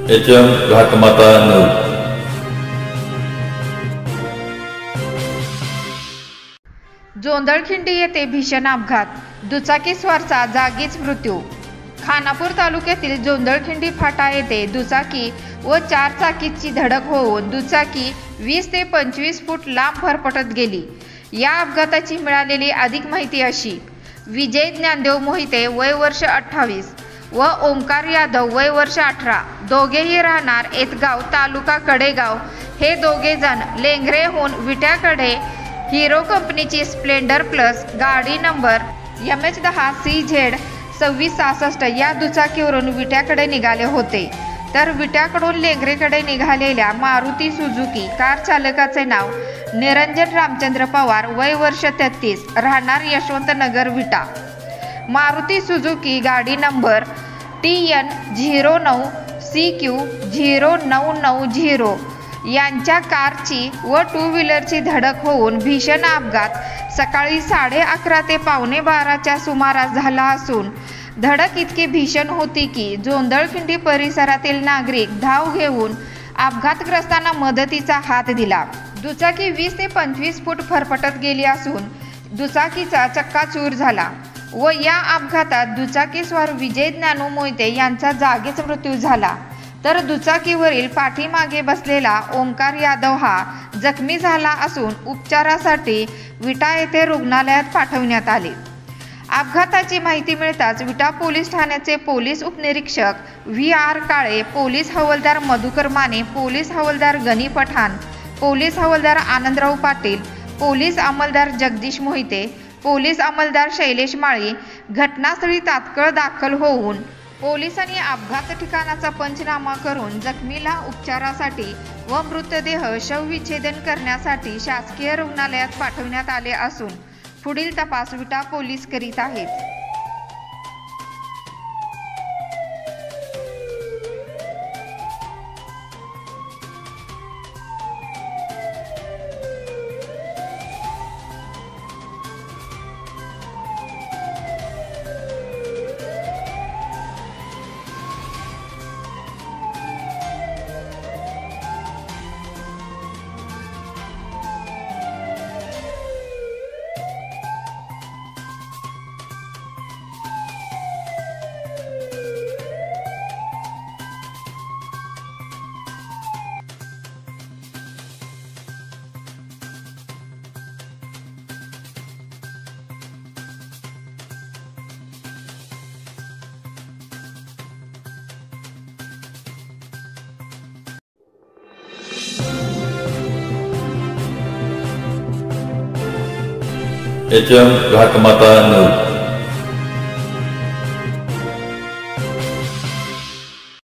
HM घाटमाता news. जोंधळखिंडी येथे भीषण अपघात, दुचाकीस्वाराचा जागीच मृत्यू। खानापूर तालुक्यातील जोंधळखिंडी फाटा येथे दुचाकी व चारचाकीची धडक होऊन दुचाकी 20 ते 25 फूट लांब फरफटत गेली। या अपघाताची मिळालेली अधिक माहिती अशी: विजय ज्ञानदेव मोहिते वय वर्ष 28 व ओमकार यादव वय वर्ष 18, दोघेही राहणार एतगाव तालुका कडेगाव। हे दोघे जण लेंगरेहून विट्याकडे हिरो कंपनीची स्प्लेंडर प्लस गाडी नंबर MH10CZ 2666 या दुचाकीवरून विट्याकडे निघाले होते, तर विट्याकडून लेंगरेकडे निघालेल्या मारुती सुझुकी कार चालकाचे नाव निरंजन रामचंद्र पवार वय वर्ष 33, राहणार यशवंतनगर विटा। मारुती सुझुकी गाडी नंबर TN 09CQ 0990 यांच्या कारची व टू व्हीलरची धडक होऊन भीषण अपघात सकाळी 11:30 ते 11:15च्या सुमारास झाला असून धडक इतकी भीषण होती की जोंधळखिंडी परिसरातील नागरिक धाव घेऊन अपघातग्रस्तांना मदतीचा हात दिला। दुचाकी 20 ते 25 फूट फरफटत गेली असून दुचाकीचा चक्काचूर झाला व या अपघातात दुचाकीस्वार विजय ज्ञानू मोहिते यांचा जागीच मृत्यू झाला, तर दुचाकीवरील पाठीमागे बसलेला ओमकार यादव हा जखमी झाला असून उपचारासाठी विटा येथे रुग्णालयात पाठवण्यात आले। अपघाताची माहिती मिळताच विटा पोलीस ठाण्याचे पोलीस उपनिरीक्षक VR काळे, पोलीस हवालदार मधुकर माने, पोलीस हवालदार गणी पठाण, पोलीस हवालदार आनंदराव पाटील, पोलीस अंमलदार जगदीश मोहिते, पोलीस अंमलदार शैलेश माळी घटनास्थळी तात्काळ दाखल होऊन पोलिसांनी अपघात ठिकाणाचा पंचनामा करून जखमीला उपचारासाठी व मृतदेह शवविच्छेदन करण्यासाठी शासकीय रुग्णालयात पाठवण्यात आले असून पुढील तपास विटा पोलीस करीत आहेत। HM घाटमाता news.